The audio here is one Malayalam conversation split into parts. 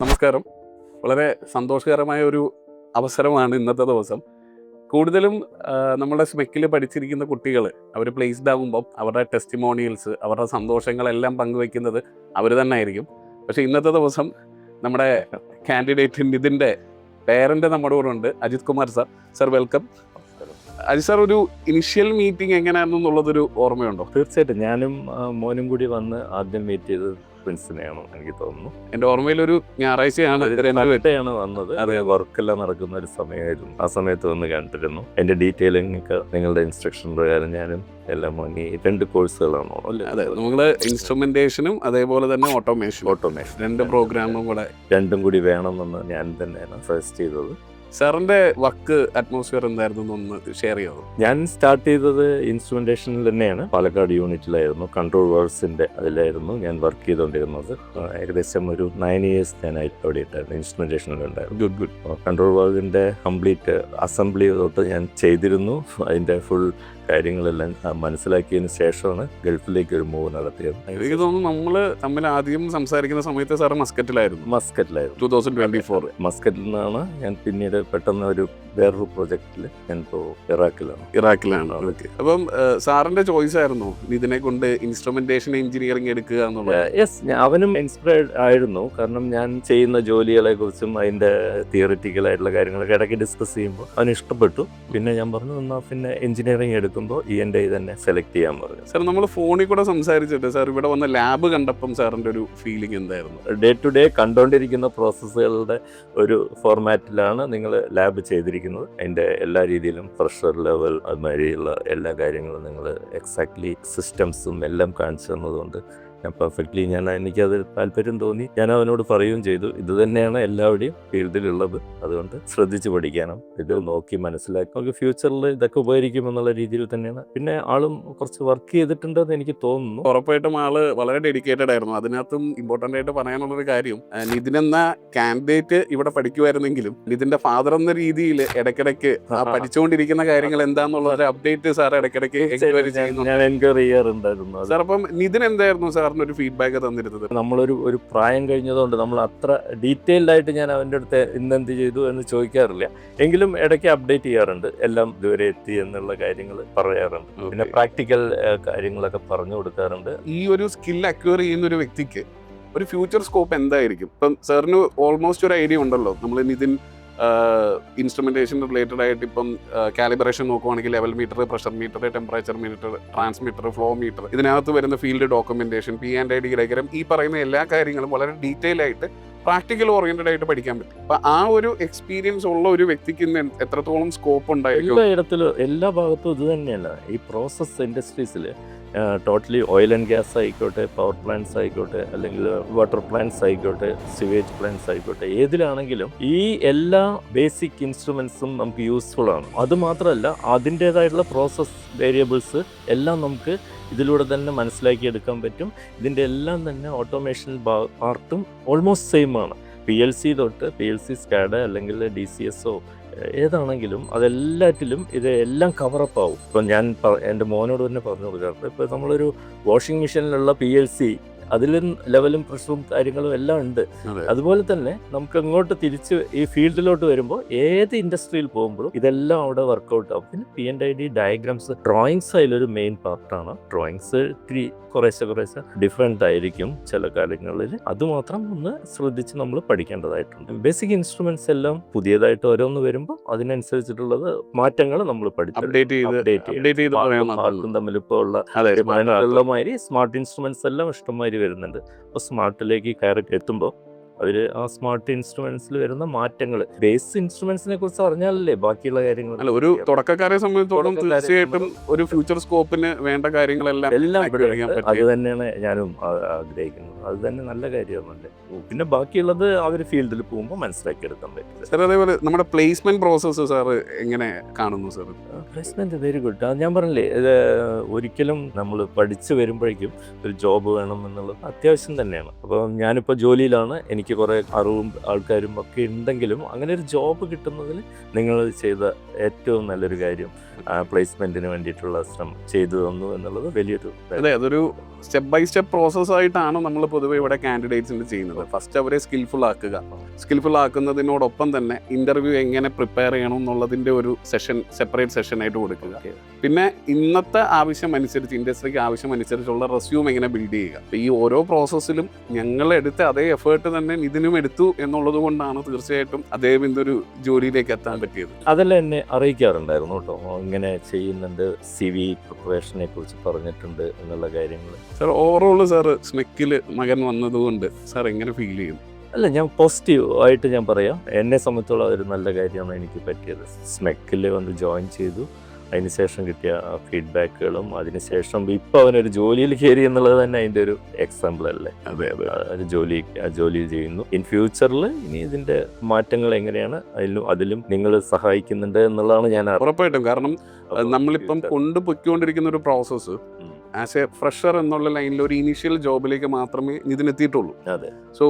നമസ്കാരം. വളരെ സന്തോഷകരമായ ഒരു അവസരമാണ് ഇന്നത്തെ ദിവസം. കൂടുതലും നമ്മുടെ സ്മെക്കിൽ പഠിച്ചിരിക്കുന്ന കുട്ടികൾ അവർ പ്ലേസ്ഡ് ആകുമ്പം അവരുടെ ടെസ്റ്റിമോണിയൽസ്, അവരുടെ സന്തോഷങ്ങളെല്ലാം പങ്കുവയ്ക്കുന്നത് അവർ തന്നെ ആയിരിക്കും. പക്ഷേ ഇന്നത്തെ ദിവസം നമ്മുടെ കാൻഡിഡേറ്റ് നിതിൻ്റെ പേരൻ്റ് നമ്മുടെ കൂടെ ഉണ്ട്, Ajith Kumar sir. Sir welcome. Ajith sir, ഒരു ഇനിഷ്യൽ മീറ്റിംഗ് എങ്ങനെയാണെന്നുള്ളതൊരു ഓർമ്മയുണ്ടോ? തീർച്ചയായിട്ടും ഞാനും മോനും കൂടി വന്ന് ആദ്യം മീറ്റ് ചെയ്തത് പ്രിൻസിനെയാണ് എനിക്ക് തോന്നുന്നു. എൻ്റെ ഓർമ്മയിലൊരു ഞായറാഴ്ചയാണ് സൺഡേയാണ് വന്നത്. അത് വർക്കെല്ലാം നടക്കുന്ന ഒരു സമയമായിരുന്നു. ആ സമയത്ത് വന്ന് കണ്ടിരുന്നു. എൻ്റെ ഡീറ്റെയിലിംഗ് ഒക്കെ നിങ്ങളുടെ ഇൻസ്ട്രക്ഷൻ പ്രകാരം ഞാനും എല്ലാം വാങ്ങി. 2 കോഴ്സുകളാണോ? അതെ, നമ്മൾ ഇൻസ്ട്രുമെന്റേഷനും അതേപോലെ തന്നെ ഓട്ടോമേഷൻ രണ്ട് പ്രോഗ്രാമും കൂടെ രണ്ടും കൂടി വേണമെന്ന് ഞാൻ തന്നെയാണ് സജസ്റ്റ് ചെയ്തത്. സാറിന്റെ വർക്ക് അറ്റ്മോസ്ഫിയർ എന്തായിരുന്നു ഒന്ന് ഷെയർ ചെയ്യാമോ? ഞാൻ സ്റ്റാർട്ട് ചെയ്തത് ഇൻസ്ട്രുമെന്റേഷനിൽ തന്നെയാണ്. പാലക്കാട് യൂണിറ്റിലായിരുന്നു, കൺട്രോൾ വർക്സിന്റെ അതിലായിരുന്നു ഞാൻ വർക്ക് ചെയ്തുകൊണ്ടിരുന്നത്. ഏകദേശം ഒരു 9 years ഞാൻ അവിടെ ഇട്ടായിരുന്നു, ഇൻസ്ട്രുമെന്റേഷനിലുണ്ടായിരുന്നു. ഗുഡ്. കൺട്രോൾ വർക്കിന്റെ കംപ്ലീറ്റ് അസംബ്ലി തൊട്ട് ഞാൻ ചെയ്തിരുന്നു. അതിന്റെ ഫുൾ കാര്യങ്ങളെല്ലാം മനസ്സിലാക്കിയതിന് ശേഷമാണ് ഗൾഫിലേക്ക് ഒരു മൂവ് നടത്തിയത്. എനിക്ക് തോന്നുന്നു നമ്മള് തമ്മിൽ ആദ്യം സംസാരിക്കുന്ന സമയത്ത് സാറ് മസ്കറ്റിലായിരുന്നു. 2024 മസ്കറ്റിൽ നിന്നാണ് ഞാൻ പിന്നീട് പെട്ടെന്ന് ഒരു വേറൊരു പ്രൊജക്റ്റിൽ ഞാനിപ്പോൾ ഇറാഖിലാണ്. അപ്പം സാറിന്റെ ചോയ്സ് ആയിരുന്നു ഇതിനെ കൊണ്ട് ഇൻസ്ട്രുമെന്റേഷൻ എഞ്ചിനീയറിംഗ് എടുക്കുക എന്നുള്ളത്? യെസ്, അവനും ഇൻസ്പയർഡ് ആയിരുന്നു. കാരണം ഞാൻ ചെയ്യുന്ന ജോലികളെ കുറിച്ചും അതിന്റെ തിയറിറ്റിക്കലായിട്ടുള്ള കാര്യങ്ങളൊക്കെ ഇടയ്ക്ക് ഡിസ്കസ് ചെയ്യുമ്പോൾ അവന് ഇഷ്ടപ്പെട്ടു. പിന്നെ ഞാൻ പറഞ്ഞു, എന്നാൽ പിന്നെ എഞ്ചിനീയറിംഗ് എടുക്കുമ്പോൾ E&I തന്നെ സെലക്ട് ചെയ്യാൻ പറഞ്ഞു. സാർ, നമ്മൾ ഫോണിൽ കൂടെ സംസാരിച്ചിട്ട് സാർ ഇവിടെ വന്ന ലാബ് കണ്ടപ്പം സാറിന്റെ ഒരു ഫീലിംഗ് എന്തായിരുന്നു? ഡേ ടു ഡേ കണ്ടുകൊണ്ടിരിക്കുന്ന പ്രോസസ്സുകളുടെ ഒരു ഫോർമാറ്റിലാണ് നിങ്ങൾ ലാബ് ചെയ്തിരിക്കുന്നത്. അതിൻ്റെ എല്ലാ രീതിയിലും പ്രഷർ ലെവൽ, അതുമാതിരിയുള്ള എല്ലാ കാര്യങ്ങളും നിങ്ങൾ എക്സാക്ട്ലി സിസ്റ്റംസും എല്ലാം കാണിച്ചു തന്നതുകൊണ്ട് ഞാൻ പെർഫെക്റ്റ്ലി എനിക്കത് താല്പര്യം തോന്നി. ഞാൻ അവനോട് പറയുകയും ചെയ്തു, ഇത് തന്നെയാണ് എല്ലാവരുടെയും ഫീൽഡിലുള്ളത്, അതുകൊണ്ട് ശ്രദ്ധിച്ച് പഠിക്കാനും ഇത് നോക്കി മനസ്സിലാക്കി നമുക്ക് ഫ്യൂച്ചറിൽ ഇതൊക്കെ ഉപകരിക്കുമെന്നുള്ള രീതിയിൽ തന്നെയാണ്. പിന്നെ ആളും കുറച്ച് വർക്ക് ചെയ്തിട്ടുണ്ടെന്ന് എനിക്ക് തോന്നുന്നു. ഉറപ്പായിട്ടും ആള് വളരെ ഡെഡിക്കേറ്റഡ് ആയിരുന്നു. അതിനകത്തും ഇമ്പോർട്ടൻ്റ് ആയിട്ട് പറയാനുള്ളൊരു കാര്യം, നിതിനെന്ന കാൻഡിഡേറ്റ് ഇവിടെ പഠിക്കുമായിരുന്നെങ്കിലും നിതിന്റെ ഫാദർ എന്ന രീതിയിൽ ഇടയ്ക്കിടയ്ക്ക് പഠിച്ചുകൊണ്ടിരിക്കുന്ന കാര്യങ്ങൾ എന്താണെന്നുള്ള ഒരു അപ്ഡേറ്റ് സാർ ഇടയ്ക്കിടയ്ക്ക് ഞാൻ എൻക്വയറി ചെയ്യാറുണ്ടായിരുന്നു. സാർ, അപ്പം നിതിൻ എന്തായിരുന്നു സാർ ഒരു ഫീഡ്ബാക്ക് തന്നിരുന്നത്? നമ്മളൊരു പ്രായം കഴിഞ്ഞതുകൊണ്ട് നമ്മൾ അത്ര ഡീറ്റെയിൽഡ് ആയിട്ട് ഞാൻ അവൻ്റെ അടുത്ത് ഇന്നെന്ത് ചെയ്തു എന്ന് ചോദിക്കാറില്ല. എങ്കിലും ഇടയ്ക്ക് അപ്ഡേറ്റ് ചെയ്യാറുണ്ട്, എല്ലാം ഇതുവരെ എത്തി എന്നുള്ള കാര്യങ്ങൾ പറയാറുണ്ട്. പിന്നെ പ്രാക്ടിക്കൽ കാര്യങ്ങളൊക്കെ പറഞ്ഞു കൊടുക്കാറുണ്ട്. ഈ ഒരു സ്കിൽ അക്വയർ ചെയ്യുന്ന ഒരു വ്യക്തിക്ക് ഒരു ഫ്യൂച്ചർ സ്കോപ്പ് എന്തായിരിക്കും? ഇപ്പം സാറിന് ഓൾമോസ്റ്റ് ഒരു ഐഡിയ ഉണ്ടല്ലോ. നമ്മൾ ഇതിൻ ഇൻസ്ട്രുമെന്റേഷൻ റിലേറ്റഡ് ആയിട്ട് ഇപ്പം കാലിബ്രേഷൻ നോക്കുവാണെങ്കിൽ level meter, pressure meter, temperature meter, transmitter, flow meter, ഇതിനകത്ത് വരുന്ന ഫീൽഡ് ഡോക്യുമെന്റേഷൻ, P&ID ഡയഗ്രം, ഈ പറയുന്ന എല്ലാ കാര്യങ്ങളും വളരെ ഡീറ്റെയിൽ ആയിട്ട് പ്രാക്ടിക്കൽ ഓറിയന്റഡ് ആയിട്ട് പഠിക്കാൻ പറ്റും. അപ്പൊ ആ ഒരു എക്സ്പീരിയൻസ് ഉള്ള ഒരു വ്യക്തിക്ക് എത്രത്തോളം സ്കോപ്പ് ഉണ്ടായിരിക്കും? എല്ലായിടത്തിലും എല്ലാ ഭാഗത്തും ഇത് തന്നെയല്ല. ഈ പ്രോസസ് ഇൻഡസ്ട്രീസിൽ ടോട്ടലി ഓയിൽ ആൻഡ് ഗ്യാസ് ആയിക്കോട്ടെ, പവർ പ്ലാന്റ്സ് ആയിക്കോട്ടെ, അല്ലെങ്കിൽ വാട്ടർ പ്ലാന്റ്സ് ആയിക്കോട്ടെ, സിവേജ് പ്ലാന്റ്സ് ആയിക്കോട്ടെ, ഏതിലാണെങ്കിലും ഈ എല്ലാ ബേസിക് ഇൻസ്ട്രുമെന്റ്സും നമുക്ക് യൂസ്ഫുൾ ആണ്. അതുമാത്രമല്ല, അതിൻ്റേതായിട്ടുള്ള പ്രോസസ് വേരിയബിൾസ് എല്ലാം നമുക്ക് ഇതിലൂടെ തന്നെ മനസ്സിലാക്കിയെടുക്കാൻ പറ്റും. ഇതിൻ്റെ എല്ലാം തന്നെ ഓട്ടോമേഷൻ പാർട്ടും ഓൾമോസ്റ്റ് സെയിം ആണ്. PLC തൊട്ട് PLC SCADA അല്ലെങ്കിൽ DCSO ഏതാണെങ്കിലും അതെല്ലാറ്റിലും ഇതെല്ലാം കവറപ്പ് ആവും. ഇപ്പം ഞാൻ എൻ്റെ മോനോട് തന്നെ പറഞ്ഞു കൊടുക്കാറുണ്ട്, ഇപ്പോൾ നമ്മളൊരു വാഷിംഗ് മെഷീനിലുള്ള PLC അതിലും ലെവലും പ്രഷറും കാര്യങ്ങളും എല്ലാം ഉണ്ട്. അതുപോലെ തന്നെ നമുക്ക് അങ്ങോട്ട് തിരിച്ച് ഈ ഫീൽഡിലോട്ട് വരുമ്പോൾ ഏത് ഇൻഡസ്ട്രിയിൽ പോകുമ്പോഴും ഇതെല്ലാം അവിടെ വർക്കൗട്ട് ആവും. പിന്നെ P&ID ഡയഗ്രാംസ്, ഡ്രോയിങ്സ് അതിലൊരു മെയിൻ പാർട്ടാണ്. ഡ്രോയിങ്സ് ഇത്തിരി കുറേശ്ശെ ഡിഫറെൻ്റ് ആയിരിക്കും ചില കാര്യങ്ങളിൽ. അതുമാത്രം ഒന്ന് ശ്രദ്ധിച്ച് നമ്മൾ പഠിക്കേണ്ടതായിട്ടുണ്ട്. ബേസിക് ഇൻസ്ട്രുമെന്റ്സ് എല്ലാം പുതിയതായിട്ട് ഓരോന്ന് വരുമ്പോൾ അതിനനുസരിച്ചിട്ടുള്ളത് മാറ്റങ്ങൾ നമ്മൾ പാർട്ടും തമ്മിൽ ഇപ്പോൾ ഉള്ള മാതിരി സ്മാർട്ട് ഇൻസ്ട്രുമെന്റ്സ് എല്ലാം ഇഷ്ടംമാതിരി വരുന്നുണ്ട്. അപ്പോൾ സ്മാർട്ടിലേക്ക് കയറി എത്തുമ്പോൾ അവർ ആ സ്മാർട്ട് ഇൻസ്ട്രുമെന്റ്സിൽ വരുന്ന മാറ്റങ്ങൾ, ബേസ് ഇൻസ്ട്രുമെന്റ്സിനെ കുറിച്ച് അറിഞ്ഞാലല്ലേ ബാക്കിയുള്ള കാര്യങ്ങൾ. അല്ല, ഒരു തുടക്കക്കാരെ സംബന്ധിച്ചോളം തീർച്ചയായിട്ടും ഒരു ഫ്യൂച്ചർ സ്കോപ്പിന് വേണ്ട കാര്യങ്ങളെല്ലാം അത് തന്നെയാണ് ഞാനും ആഗ്രഹിക്കുന്നത്. അത് തന്നെ നല്ല കാര്യമാണ്. പിന്നെ ബാക്കിയുള്ളത് അവർ ഫീൽഡിൽ പോകുമ്പോൾ മനസ്സിലാക്കിയെടുക്കാൻ പറ്റും. സാർ, അതേപോലെ നമ്മുടെ പ്ലേസ്മെന്റ് പ്രോസസ്സ് സാർ എങ്ങനെ കാണുന്നു? Sir, placement very good. ഞാൻ പറഞ്ഞില്ലേ, ഇത് ഒരിക്കലും നമ്മൾ പഠിച്ചു വരുമ്പോഴേക്കും ഒരു ജോബ് വേണം എന്നുള്ളത് അത്യാവശ്യം തന്നെയാണ്. അപ്പോൾ ഞാനിപ്പോൾ ജോലിയിലാണ്, എനിക്ക് എനിക്ക് കുറേ അറിവും ആൾക്കാരും ഒക്കെ ഉണ്ടെങ്കിലും അങ്ങനെ ഒരു ജോബ് കിട്ടുന്നതിൽ നിങ്ങൾ ചെയ്ത ഏറ്റവും നല്ലൊരു കാര്യം പ്ലേസ്മെൻറ്റിന് വേണ്ടിയിട്ടുള്ള ശ്രമം ചെയ്തു തന്നു എന്നുള്ളത് വലിയൊരു അതെ, അതൊരു സ്റ്റെപ്പ് ബൈ സ്റ്റെപ്പ് പ്രോസസ് ആയിട്ടാണ് നമ്മൾ പൊതുവെ ഇവിടെ കാൻഡിഡേറ്റ്സിന് ചെയ്യുന്നത്. ഫസ്റ്റ് അവരെ സ്കിൽഫുൾ ആക്കുക. സ്കിൽഫുൾ ആക്കുന്നതിനോടൊപ്പം തന്നെ ഇന്റർവ്യൂ എങ്ങനെ പ്രിപ്പയർ ചെയ്യണം എന്നുള്ളതിന്റെ ഒരു സെഷൻ, സെപ്പറേറ്റ് സെഷൻ ആയിട്ട് കൊടുക്കുക. പിന്നെ ഇന്നത്തെ ആവശ്യം അനുസരിച്ച്, ഇൻഡസ്ട്രിക്ക് ആവശ്യം അനുസരിച്ചുള്ള റെസ്യൂം എങ്ങനെ ബിൽഡ് ചെയ്യുക. ഈ ഓരോ പ്രോസസ്സിലും ഞങ്ങൾ എടുത്ത അതേ എഫേർട്ട് തന്നെ ഇതിനും എടുത്തു എന്നുള്ളത് കൊണ്ടാണ് തീർച്ചയായിട്ടും അദ്ദേഹം ഇതൊരു ജോലിയിലേക്ക് എത്താൻ പറ്റിയത്. അതെല്ലാം എന്നെ അറിയിക്കാറുണ്ടായിരുന്നു കേട്ടോ, ഇങ്ങനെ ചെയ്യുന്നുണ്ട്, CV പ്രിപ്പറേഷനെ കുറിച്ച് പറഞ്ഞിട്ടുണ്ട് എന്നുള്ള കാര്യങ്ങൾ. സാർ ഓവറോൾ സാർ സ്മെക്കിൽ മകൻ വന്നതുകൊണ്ട് സാർ എങ്ങനെ ഫീൽ ചെയ്യും? അല്ല, ഞാൻ പോസിറ്റീവ് ആയിട്ട് ഞാൻ പറയാം. എന്നെ സംബന്ധിച്ചോളം അതൊരു നല്ല കാര്യമാണ് എനിക്ക് പറ്റിയത്. സ്മെക്കിൽ വന്ന് ജോയിൻ ചെയ്തു, അതിനുശേഷം കിട്ടിയ ഫീഡ്ബാക്കുകളും അതിനുശേഷം ഇപ്പോൾ അവനൊരു ജോലിയിൽ കയറി എന്നുള്ളത് തന്നെ അതിൻ്റെ ഒരു എക്സാമ്പിൾ അല്ലേ. അതെ അതെ, ഒരു ജോലി ചെയ്യുന്നു. ഇൻ ഫ്യൂച്ചറിൽ ഇനി ഇതിൻ്റെ മാറ്റങ്ങൾ എങ്ങനെയാണ് അതിലും നിങ്ങൾ സഹായിക്കുന്നുണ്ട് എന്നുള്ളതാണ് ഞാൻ ഉറപ്പായിട്ടും. കാരണം നമ്മളിപ്പം കൊണ്ടുപോയിക്കൊണ്ടിരിക്കുന്ന ഒരു പ്രോസസ്സ് ആസ് എ ഫ്രഷർ എന്നുള്ള ലൈനിൽ ഒരു ഇനീഷ്യൽ ജോബിലേക്ക് മാത്രമേ ഇതിനെത്തിയിട്ടുള്ളൂ. അതെ. So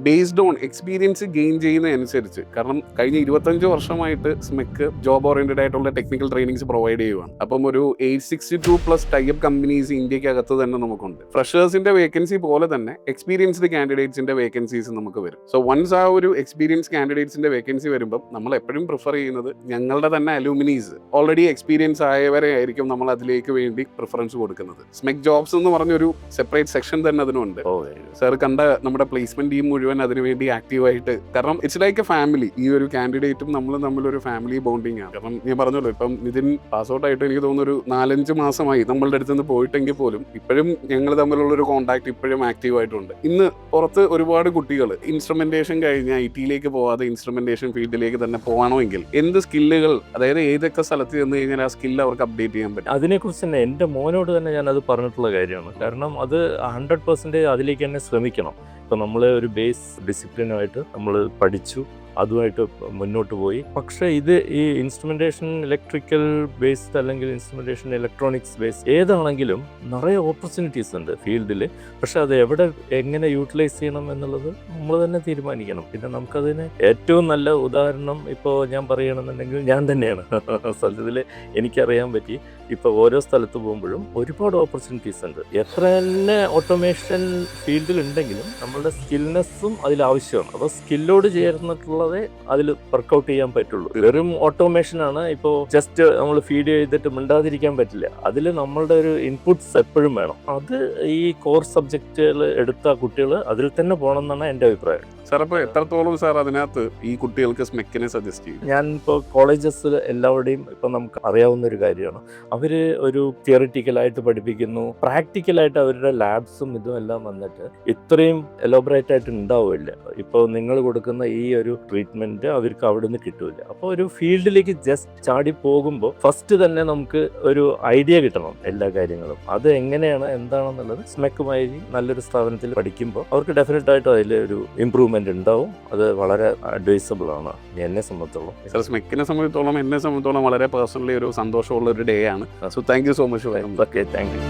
based on experience gain ചെയ്യുന്നതനുസരിച്ച്, കാരണം കഴിഞ്ഞ 25 വർഷമായിട്ട് സ്മെക്ക് ജോബ് ഓറിയന്റഡ് ആയിട്ടുള്ള ടെക്നിക്കൽ ട്രെയിനിങ്സ് പ്രൊവൈഡ് ചെയ്യുവാണ്. അപ്പം ഒരു 862+ ടൈപ്പ് കമ്പനീസ് ഇന്ത്യക്കകത്ത് തന്നെ നമുക്കുണ്ട്. ഫ്രഷേഴ്സിന്റെ വേക്കൻസി പോലെ തന്നെ എക്സ്പീരിയൻസ്ഡ് കാൻഡിഡേറ്റ്സിന്റെ വേക്കൻസീസ് നമുക്ക് വരും. സോ വൺസ് ആ ഒരു എക്സ്പീരിയൻസ് കാൻഡിഡേറ്റ്സിന്റെ വേക്കൻസി വരുമ്പോൾ നമ്മൾ എപ്പോഴും പ്രിഫർ ചെയ്യുന്നത് ഞങ്ങളുടെ തന്നെ അലൂമിനീസ്, ഓൾറെഡി എക്സ്പീരിയൻസ് ആയവരെ ആയിരിക്കും നമ്മൾ അതിലേക്ക് വേണ്ടി പ്രിഫറൻസ് കൊടുക്കുന്നത്. സ്മെക്ക് ജോബ്സ് എന്ന് പറഞ്ഞൊരു സെപ്പറേറ്റ് സെക്ഷൻ തന്നെ അതിനുണ്ട്. സാർ കണ്ട നമ്മുടെ പ്ലേസ്മെന്റ് ടീം മുഴുവൻ അതിനുവേണ്ടി ആക്റ്റീവായിട്ട്, കാരണം ഇറ്റ്സ് ലൈക്ക് എ ഫാമിലി. ഈ ഒരു കാൻഡിഡേറ്റും നമ്മളും തമ്മിലൊരു ഫാമിലി ബോണ്ടിങ് ആണ്. കാരണം ഞാൻ പറഞ്ഞല്ലോ, ഇപ്പം നിതിൻ പാസ് ഔട്ട് ആയിട്ട് എനിക്ക് തോന്നുന്നു ഒരു 4-5 മാസമായി നമ്മളുടെ അടുത്ത് നിന്ന് പോയിട്ടെങ്കിൽ പോലും ഇപ്പോഴും ഞങ്ങൾ തമ്മിലുള്ളൊരു കോൺടാക്ട് ഇപ്പോഴും ആക്റ്റീവ് ആയിട്ടുണ്ട്. ഇന്ന് പുറത്ത് ഒരുപാട് കുട്ടികൾ ഇൻസ്ട്രുമെന്റേഷൻ കഴിഞ്ഞ് IT-ലേക്ക് പോവാതെ ഇൻസ്ട്രുമെന്റേഷൻ ഫീൽഡിലേക്ക് തന്നെ പോകണമെങ്കിൽ എന്ത് സ്കില്ലുകൾ, അതായത് ഏതൊക്കെ സ്ഥലത്ത് ചെന്ന് കഴിഞ്ഞാൽ ആ സ്കില്ല് അവർക്ക് അപ്ഡേറ്റ് ചെയ്യാൻ പറ്റും. അതിനെക്കുറിച്ച് തന്നെ എൻ്റെ മോനോട് തന്നെ ഞാനത് പറഞ്ഞിട്ടുള്ള കാര്യമാണ്. കാരണം അത് 100% അതിലേക്ക് തന്നെ ശ്രമിക്കണം. ഇപ്പോൾ നമ്മൾ ഒരു ബേസ് ഡിസിപ്ലിനായിട്ട് നമ്മൾ പഠിച്ചു, അതുമായിട്ട് മുന്നോട്ട് പോയി. പക്ഷേ ഇത് ഈ ഇൻസ്ട്രുമെൻറ്റേഷൻ ഇലക്ട്രിക്കൽ ബേസ്ഡ് അല്ലെങ്കിൽ ഇൻസ്ട്രുമെൻറ്റേഷൻ ഇലക്ട്രോണിക്സ് ബേസ്ഡ് ഏതാണെങ്കിലും നിറയെ ഓപ്പർച്യൂണിറ്റീസ് ഉണ്ട് ഫീൽഡിൽ. പക്ഷേ അത് എവിടെ എങ്ങനെ യൂട്ടിലൈസ് ചെയ്യണം എന്നുള്ളത് നമ്മൾ തന്നെ തീരുമാനിക്കണം. പിന്നെ നമുക്കതിന് ഏറ്റവും നല്ല ഉദാഹരണം ഇപ്പോൾ ഞാൻ പറയുകയാണെന്നുണ്ടെങ്കിൽ ഞാൻ തന്നെയാണ്. സത്യത്തിൽ എനിക്കറിയാൻ പറ്റി, ഇപ്പോൾ ഓരോ സ്ഥലത്ത് പോകുമ്പോഴും ഒരുപാട് ഓപ്പർച്യൂണിറ്റീസ് ഉണ്ട്. എത്ര തന്നെ ഓട്ടോമേഷൻ ഫീൽഡിലുണ്ടെങ്കിലും നമ്മളുടെ സ്കിൽനെസ്സും അതിലാവശ്യമാണ്. അപ്പോൾ സ്കില്ലോട് ചേർന്നിട്ടുള്ള അതിൽ വർക്കൗട്ട് ചെയ്യാൻ പറ്റുള്ളൂ. വെറും ഓട്ടോമേഷനാണ് ഇപ്പോൾ ജസ്റ്റ് നമ്മൾ ഫീഡ് ചെയ്തിട്ട് മിണ്ടാതിരിക്കാൻ പറ്റില്ല. അതിൽ നമ്മളുടെ ഒരു ഇൻപുട്സ് എപ്പോഴും വേണം. അത് ഈ കോർ സബ്ജക്റ്റുകൾ എടുത്ത കുട്ടികൾ അതിൽ തന്നെ പോകണം എന്നാണ് എൻ്റെ അഭിപ്രായം. സാർ അപ്പോൾ എത്രത്തോളം സാർ അതിനകത്ത് ഈ കുട്ടികൾക്ക് സ്മെക്കിനെ സജസ്റ്റ് ചെയ്യും? ഞാൻ ഇപ്പോൾ കോളേജസിൽ എല്ലാവരുടെയും ഇപ്പം നമുക്ക് അറിയാവുന്ന ഒരു കാര്യമാണ്, അവർ ഒരു തിയറിറ്റിക്കലായിട്ട് പഠിപ്പിക്കുന്നു, പ്രാക്ടിക്കലായിട്ട് അവരുടെ ലാബ്സും ഇതും എല്ലാം വന്നിട്ട് ഇത്രയും എലോബറേറ്റ് ആയിട്ട് ഉണ്ടാവില്ല. ഇപ്പോൾ നിങ്ങൾ കൊടുക്കുന്ന ഈ ഒരു ട്രീറ്റ്മെൻറ്റ് അവർക്ക് അവിടെ നിന്ന് കിട്ടില്ല. അപ്പോൾ ഒരു ഫീൽഡിലേക്ക് ജസ്റ്റ് ചാടി പോകുമ്പോൾ ഫസ്റ്റ് തന്നെ നമുക്ക് ഒരു ഐഡിയ കിട്ടണം എല്ലാ കാര്യങ്ങളും. അത് എങ്ങനെയാണ് എന്താണെന്നുള്ളത് സ്മെക്കുമായി നല്ലൊരു സ്ഥാപനത്തിൽ പഠിക്കുമ്പോൾ അവർക്ക് ഡെഫിനറ്റായിട്ടും അതിൽ ഒരു ഇമ്പ്രൂവ്മെന്റ് ഉണ്ടാവും. അത് വളരെ അഡ്വൈസബിൾ ആണ് എന്നെ സംബന്ധിച്ചോളം. സാർ സ്മെക്കിനെ സംബന്ധിച്ചോളം, എന്നെ സംബന്ധിച്ചോളം വളരെ പേഴ്സണലി ഒരു സന്തോഷമുള്ള ഒരു ഡേ ആണ്. So thank you so much. Okay, thank you.